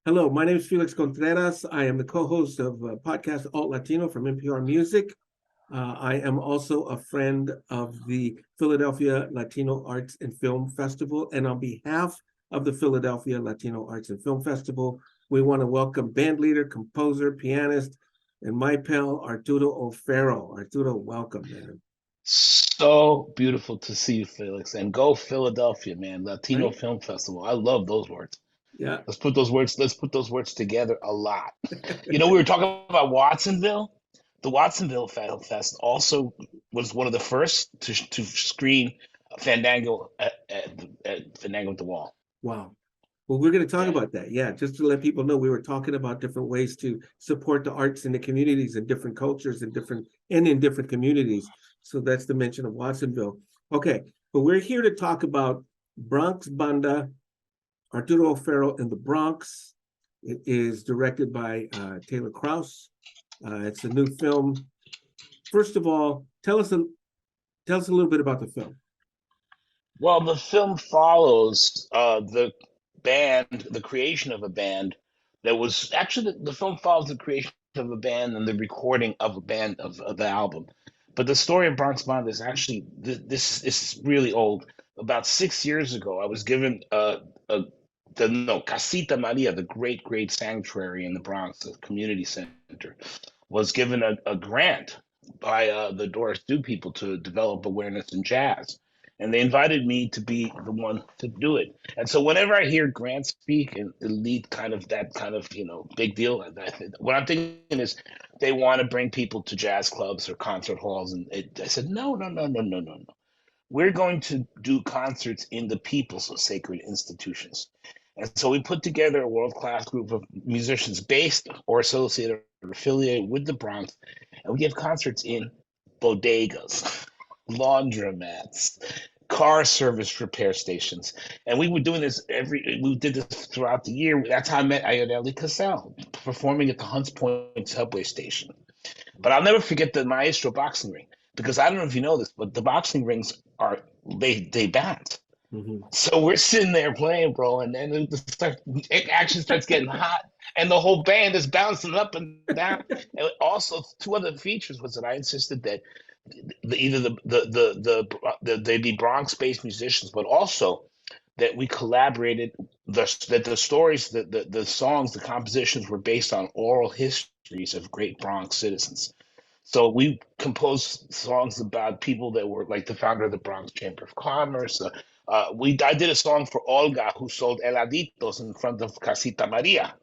Hello, my name is Felix Contreras. I am the co-host of podcast Alt Latino from NPR Music. I am also a friend of the Philadelphia Latino Arts and Film Festival. And on behalf of the Philadelphia Latino Arts and Film Festival, we want to welcome band leader, composer, pianist, and my pal, Arturo O'Farrill. Arturo, welcome, man. So beautiful to see you, Felix. And go Philadelphia, man. Latino Right? Film Festival. I love those words. Yeah. Let's put those words together a lot. We were talking about Watsonville. The Watsonville Film Fest also was one of the first to screen Fandango at Fandango at the Wall. Wow. Well, we're going to talk Yeah. about that. Yeah, just to let people know, we were talking about different ways to support the arts in the communities and different cultures and in different communities. So that's the mention of Watsonville. Okay, but we're here to talk about BronX Banda, Arturo O'Farrill in the Bronx. It is directed by Taylor Krause. It's a new film. First of all, tell us a little bit about the film. Well, the film follows the creation of a band that was actually the film follows the creation of a band and the recording of a band of the album. But the story of BronX Banda is actually this is really old. About 6 years ago, I was given a the no Casita Maria, the great sanctuary in the Bronx, the community center, was given a grant by the Doris Duke people to develop awareness in jazz, and they invited me to be the one to do it. And so whenever I hear Grant speak and lead kind of that kind of big deal, what I'm thinking is they want to bring people to jazz clubs or concert halls, and I said no. We're going to do concerts in the people's sacred institutions. And so we put together a world class group of musicians based or associated or affiliated with the Bronx, and we give concerts in bodegas, laundromats, car service repair stations. And we were doing this we did this throughout the year. That's how I met Ayodele Cassell, performing at the Hunts Point subway station. But I'll never forget the Maestro boxing ring, because I don't know if you know this, but the boxing rings are they bounce. Mhm. So we're sitting there playing, bro, and then action starts getting hot, and the whole band is bouncing up and down. And also, two other features was that I insisted that either they'd be Bronx-based musicians, but also that we collaborated that the stories, the songs, the compositions were based on oral histories of great Bronx citizens. So we composed songs about people that were like the founder of the Bronx Chamber of Commerce. I did a song for Olga, who sold heladitos in front of Casita Maria.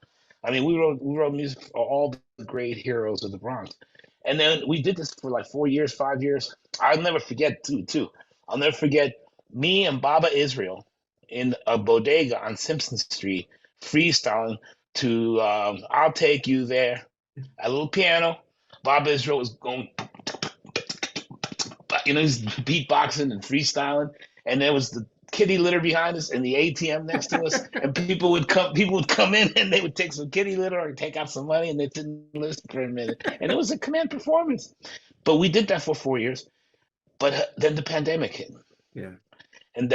I mean, we wrote music for all the great heroes of the Bronx, and then we did this for like 4 years, 5 years. I'll never forget too. I'll never forget me and Baba Israel in a bodega on Simpson Street freestyling to "I'll Take You There." A little piano. Bob Israel was going, he's beatboxing and freestyling, and there was the kitty litter behind us and the ATM next to us, and people would come in and they would take some kitty litter or take out some money, and they didn't listen for a minute, and it was a command performance. But we did that for 4 years. But then the pandemic hit, Yeah. and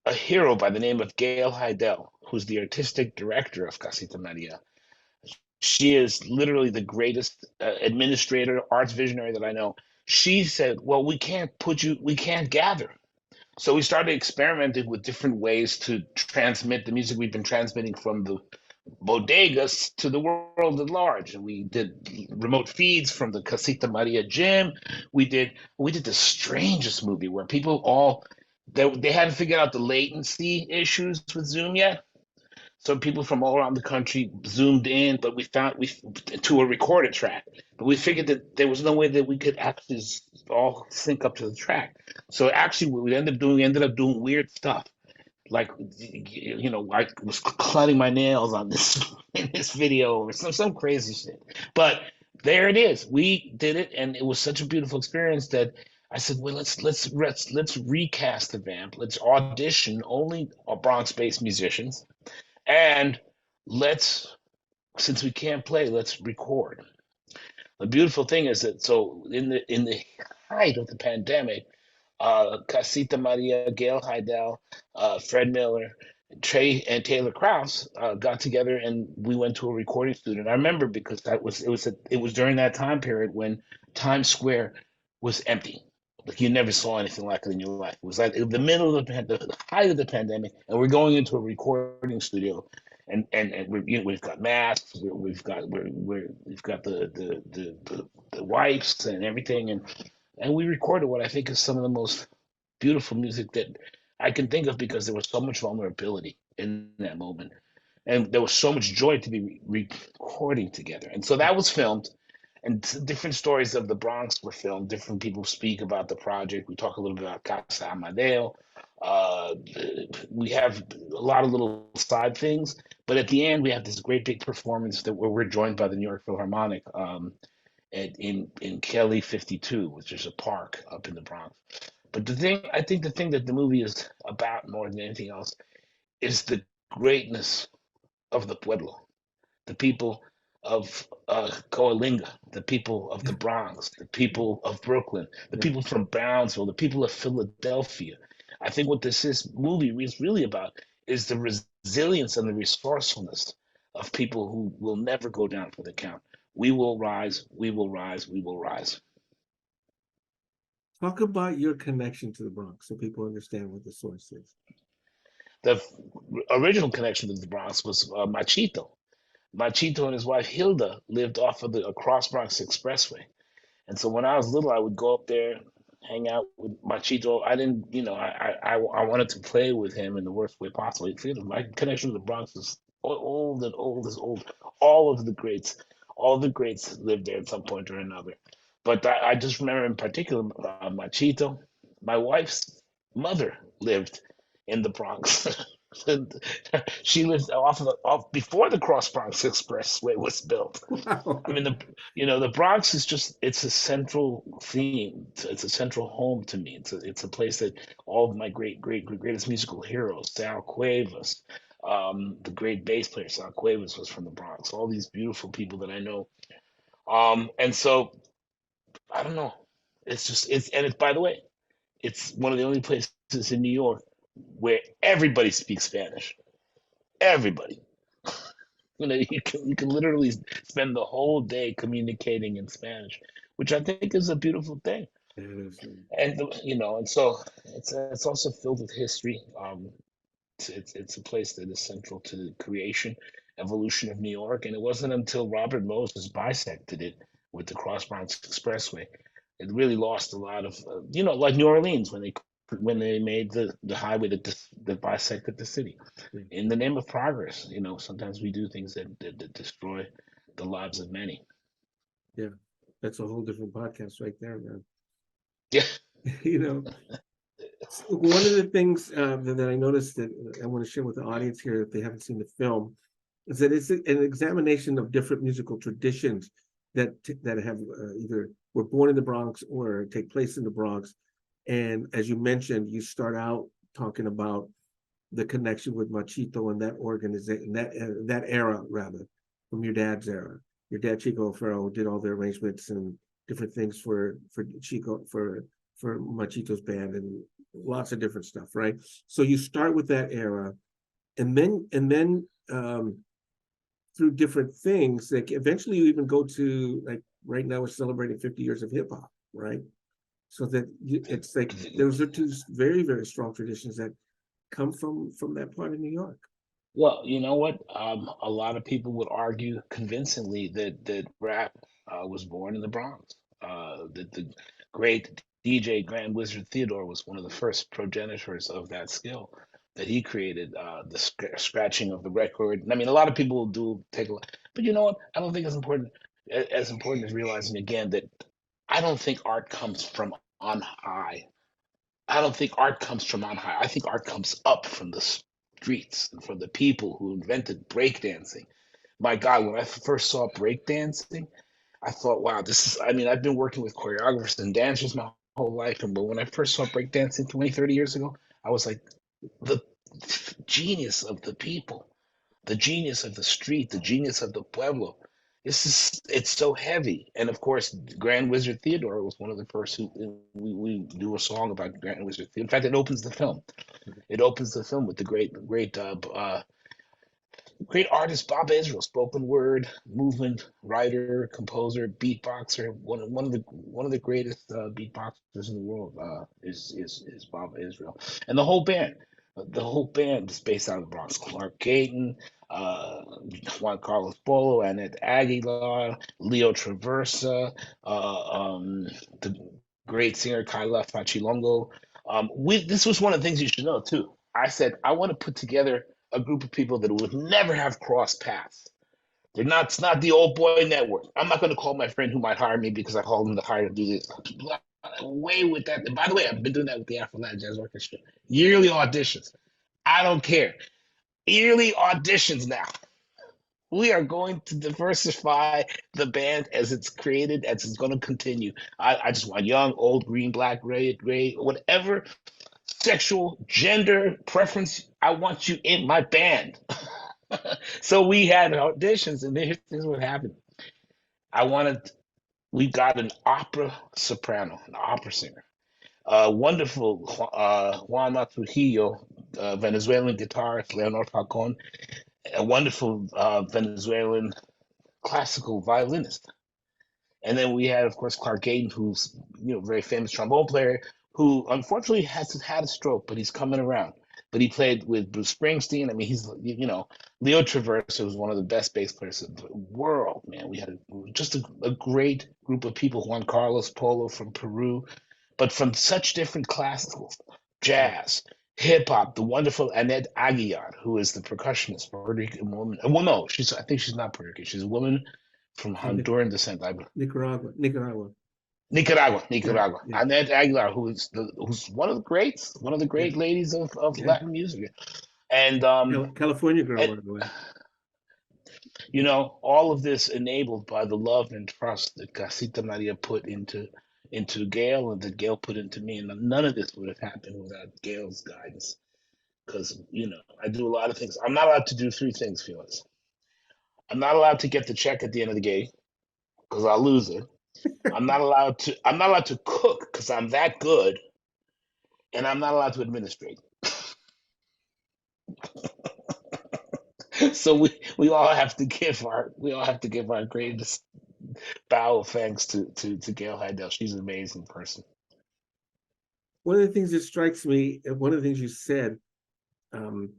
a hero by the name of Gail Heidel, who's the artistic director of Casita Maria. She is literally the greatest administrator, arts visionary that I know. She said, "Well, we can't gather." So we started experimenting with different ways to transmit the music we've been transmitting from the bodegas to the world at large. And we did remote feeds from the Casita Maria gym. We did the strangest movie where people they hadn't figured out the latency issues with Zoom yet. So people from all around the country zoomed in, but we found we to a recorded track. But we figured that there was no way that we could actually all sync up to the track. So actually, what we ended up doing weird stuff. Like, I was cutting my nails on this in this video or some crazy shit. But there it is. We did it, and it was such a beautiful experience that I said, well, let's recast the vamp. Let's audition only Bronx-based musicians, and let's since we can't play, let's record. The beautiful thing is that so in the height of the pandemic, Casita Maria, Gail Heidel, Fred Miller, Trey and Taylor Krause got together and we went to a recording studio. And I remember because it was during that time period when Times Square was empty. Like you never saw anything like it in your life. It was like the middle of the height of the pandemic, and we're going into a recording studio, and we've got masks, we've got the wipes and everything, and we recorded what I think is some of the most beautiful music that I can think of because there was so much vulnerability in that moment. And there was so much joy to be recording together. And so that was filmed, and different stories of the Bronx were filmed. Different people speak about the project. We talk a little bit about Casa Amadeo. Uh, we have a lot of little side things, but at the end, we have this great big performance that where we're joined by the New York Philharmonic in Kelly 52, which is a park up in the Bronx. But I think the thing that the movie is about more than anything else is the greatness of the pueblo, the people of Coalinga, the people of the Bronx, the people of Brooklyn, the Yeah. people from Brownsville, the people of Philadelphia. I think what movie is really about is the resilience and the resourcefulness of people who will never go down for the count. We will rise, we will rise, we will rise. Talk about your connection to the Bronx so people understand what the source is. The original connection to the Bronx was Machito. Machito and his wife Hilda lived off of the Cross Bronx Expressway. And so when I was little, I would go up there, hang out with Machito. I didn't, you know, I wanted to play with him in the worst way possible. My connection to the Bronx is old and old as old. All of the greats lived there at some point or another. But I just remember in particular Machito. My wife's mother lived in the Bronx. And she lived off before the Cross Bronx Expressway was built. Wow. I mean, the Bronx is just, it's a central theme. It's a central home to me. It's a place that all of my greatest musical heroes, Sal Cuevas, the great bass player Sal Cuevas was from the Bronx. All these beautiful people that I know. And so I don't know. By the way, it's one of the only places in New York where everybody speaks Spanish. Everybody. You can literally spend the whole day communicating in Spanish, which I think is a beautiful thing. And and so it's also filled with history. It's a place that is central to the creation, evolution of New York. And it wasn't until Robert Moses bisected it with the Cross Bronx Expressway, it really lost a lot of like New Orleans when they made the highway that bisected the city in the name of progress. Sometimes we do things that destroy the lives of many. Yeah, that's a whole different podcast right there, man. Yeah. One of the things that I noticed that I want to share with the audience here, if they haven't seen the film, is that it's an examination of different musical traditions that have either were born in the Bronx or take place in the Bronx. And as you mentioned, you start out talking about the connection with Machito and that organization, that era rather, from your dad's era. Your dad, Chico O'Farrill, did all the arrangements and different things for Machito's band and lots of different stuff, right? So you start with that era, and then through different things, like eventually you even go to, like, right now we're celebrating 50 years of hip hop, right? So that it's like those are two very, very strong traditions that come from that part of New York. Well, you know what? A lot of people would argue convincingly that rap was born in the Bronx. That the great DJ Grand Wizard Theodore was one of the first progenitors of that skill. That he created the scratching of the record. I mean, a lot of people do take a lot, but you know what? I don't think it's important. As important as realizing again that I don't think art comes from on high. I don't think art comes from on high. I think art comes up from the streets and from the people who invented breakdancing. My God, when I first saw breakdancing, I thought, wow, I mean, I've been working with choreographers and dancers my whole life. But when I first saw breakdancing 20, 30 years ago, I was like, the genius of the people, the genius of the street, the genius of the pueblo. it's so heavy. And of course, Grand Wizard Theodore was one of the first who we do a song about Grand Wizard Theodore. In fact, it opens the film. It opens the film with the great artist Bob Israel, spoken word movement writer, composer, beatboxer. One of the greatest beatboxers in the world is Bob Israel, and the whole band. The whole band is based out of the Bronx. Clark Gayton, uh, Juan Carlos Polo, Annette Aguilar, Leo Traversa, the great singer Kyla Fachilongo. This was one of the things you should know too. I said I want to put together a group of people that would never have crossed paths. They're not. It's not the old boy network. I'm not going to call my friend who might hire me because I called him to hire to do this. Away with that. And by the way, I've been doing that with the Afro Latin Jazz Orchestra. Yearly auditions. I don't care. Yearly auditions now. We are going to diversify the band as it's created, as it's going to continue. I just want young, old, green, black, red, gray, whatever sexual, gender preference. I want you in my band. So we had auditions, and here's what happened. I wanted, we got an opera soprano, an opera singer, wonderful Juana Trujillo, Venezuelan guitarist, Leonor Falcon, a wonderful Venezuelan classical violinist. And then we had, of course, Clark Gayton, who's a very famous trombone player, who unfortunately has had a stroke, but he's coming around. But he played with Bruce Springsteen. I mean, he's Leo Traversa was one of the best bass players in the world. Man, we had just a great group of people. Juan Carlos Polo from Peru, but from such different classicals, jazz, hip hop. The wonderful Annette Aguilar, who is the percussionist, Puerto Rican woman. Well, no, I think she's not Puerto Rican. She's a woman from Honduran descent, I believe. Nicaragua. Yeah, Nicaragua. yeah, Annette Aguilar, who's one of the greats, one of the yeah, great ladies of yeah. Latin music, and California girl, and by the way. all of this enabled by the love and trust that Casita Maria put into Gail and that Gail put into me, and none of this would have happened without Gail's guidance. Because I do a lot of things. I'm not allowed to do three things, Felix. I'm not allowed to get the check at the end of the game because I'll lose it. I'm not allowed to cook because I'm that good, and I'm not allowed to administrate. So we all have to give our greatest bow of thanks to Gail Heidel. She's an amazing person. One of the things that strikes me, and one of the things you said um,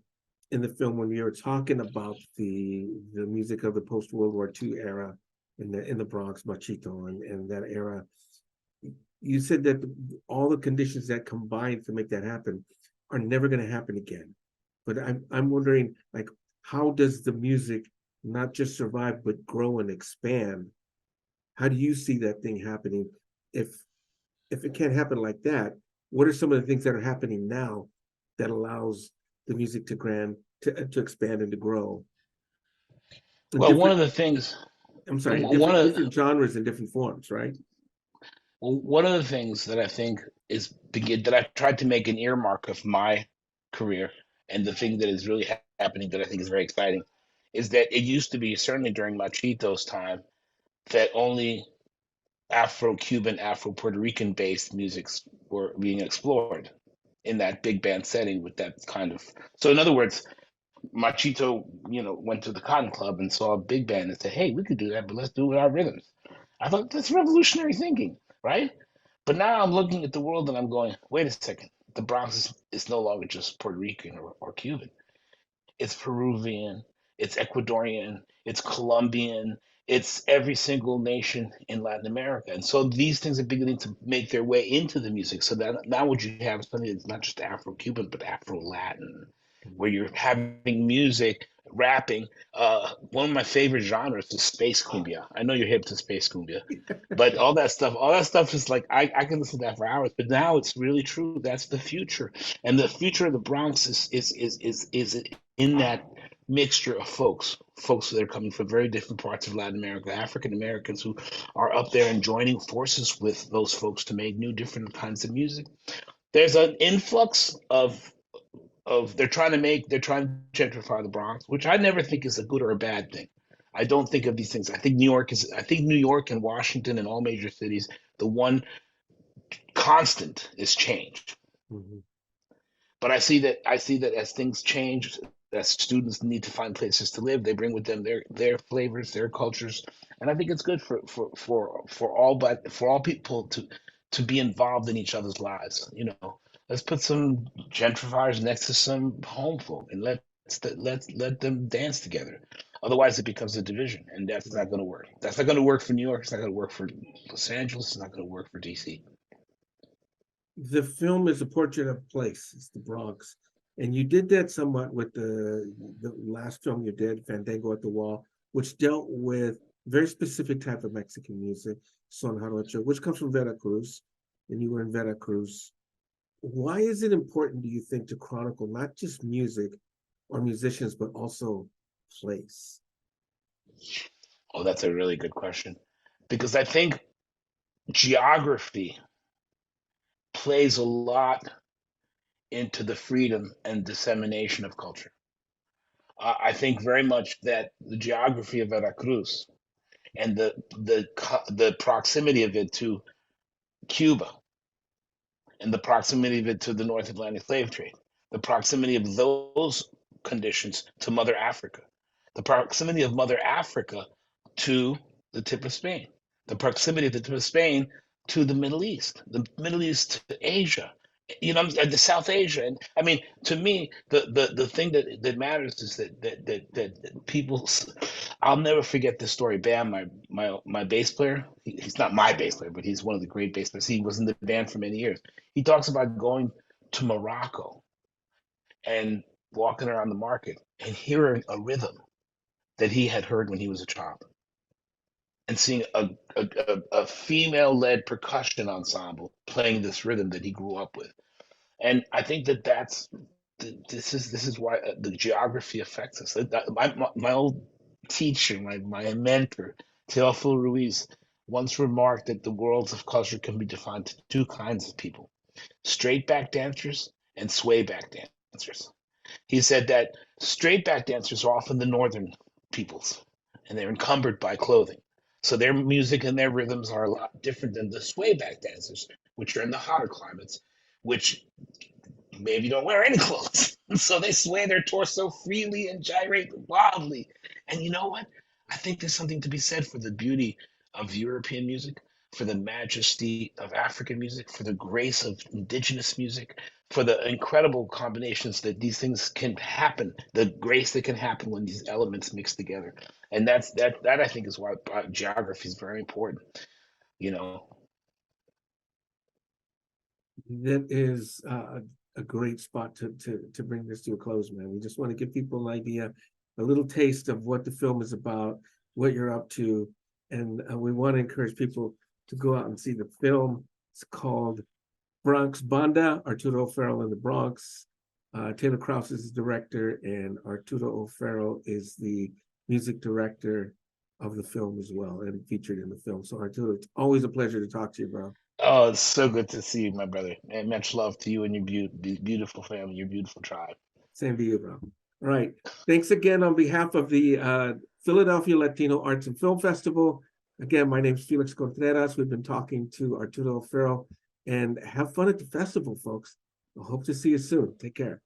in the film when you were talking about the music of the post World War II era in the Bronx, Machito, and that era, you said that all the conditions that combined to make that happen are never going to happen again. But I'm wondering, like, how does the music not just survive but grow and expand? How do you see that thing happening? If it can't happen like that, what are some of the things that are happening now that allows the music to expand and to grow in Well, one different, of the things, I'm sorry, one of different genres and different forms, right? one of the things that I think that I've tried to make an earmark of my career, and the thing that is really happening that I think is very exciting, is that it used to be certainly during Machito's time that only Afro-Cuban, Afro-Puerto Rican based musics were being explored in that big band setting with that kind of. So in other words, Machito, went to the Cotton Club and saw a big band and said, "Hey, we could do that, but let's do it with our rhythms." I thought that's revolutionary thinking, right? But now I'm looking at the world and I'm going, wait a second. The Bronx is no longer just Puerto Rican or Cuban. It's Peruvian, it's Ecuadorian, it's Colombian, it's every single nation in Latin America. And so these things are beginning to make their way into the music. So that now what you have is something that's not just Afro-Cuban, but Afro-Latin, where you're having music, rapping. One of my favorite genres is space cumbia. I know you're hip to space cumbia, but all that stuff is like I can listen to that for hours. But now it's really true. That's the future, and the future of the Bronx is in that mixture of folks that are coming from very different parts of Latin America, African Americans who are up there and joining forces with those folks to make new different kinds of music. There's an influx of they're trying to gentrify the Bronx, which I never think is a good or a bad thing. I don't think of these things. I think New York and Washington and all major cities, the one constant is change. Mhm. But I see that as things change, as students need to find places to live, they bring with them their flavors, their cultures, and I think it's good for all people to be involved in each other's lives. You know, let's put some gentrifiers next to some home folk and let them dance together. Otherwise, it becomes a division, and that's not going to work. That's not going to work for New York. It's not going to work for Los Angeles. It's not going to work for DC. The film is a portrait of a place. It's the Bronx. And you did that somewhat with the last film you did, Fandango at the Wall, which dealt with very specific type of Mexican music, son jarocho, which comes from Veracruz, and you were in Veracruz. Why is it important, do you think, to chronicle not just music or musicians, but also place? Oh, that's a really good question. Because I think geography plays a lot into the freedom and dissemination of culture. I think very much that the geography of Veracruz and the proximity of it to Cuba and the proximity of it to the North Atlantic slave trade, the proximity of those conditions to Mother Africa, the proximity of Mother Africa to the tip of Spain, the proximity of the tip of Spain to the Middle East to Asia, you know, the South Asia. And I mean, to me, the thing that matters is that people. I'll never forget this story. Bam, my bass player. He's not my bass player, but he's one of the great bass players. He was in the band for many years. He talks about going to Morocco and walking around the market and hearing a rhythm that he had heard when he was a child and seeing a female-led percussion ensemble playing this rhythm that he grew up with. And I think this is why the geography affects us. My old teacher, my mentor, Teofil Ruiz, once remarked that the worlds of culture can be defined to two kinds of people: straight back dancers and sway back dancers. He said that straight back dancers are often the northern peoples, and they're encumbered by clothing. So their music and their rhythms are a lot different than the sway back dancers, which are in the hotter climates, which maybe don't wear any clothes. So they sway their torso freely and gyrate wildly. And you know what? I think there's something to be said for the beauty of European music, for the majesty of African music, for the grace of indigenous music, for the incredible combinations that these things can happen, the grace that can happen when these elements mix together. And that I think is why geography is very important, you know. That is a great spot to bring this to a close, man. We just want to give people an idea, a little taste of what the film is about, what you're up to, and we want to encourage people to go out and see the film. It's called BronX Banda, Arturo O'Farrill in the Bronx. Taylor Krause is the director, and Arturo O'Farrill is the music director of the film as well, and featured in the film. So Arturo, it's always a pleasure to talk to you, bro. Oh, it's so good to see you, my brother. And much love to you and your beautiful family, your beautiful tribe. Same to you, bro. All right. Thanks again on behalf of the Philadelphia Latino Arts and Film Festival. Again, my name is Felix Contreras. We've been talking to Arturo O'Farrill, and have fun at the festival, folks. I hope to see you soon. Take care.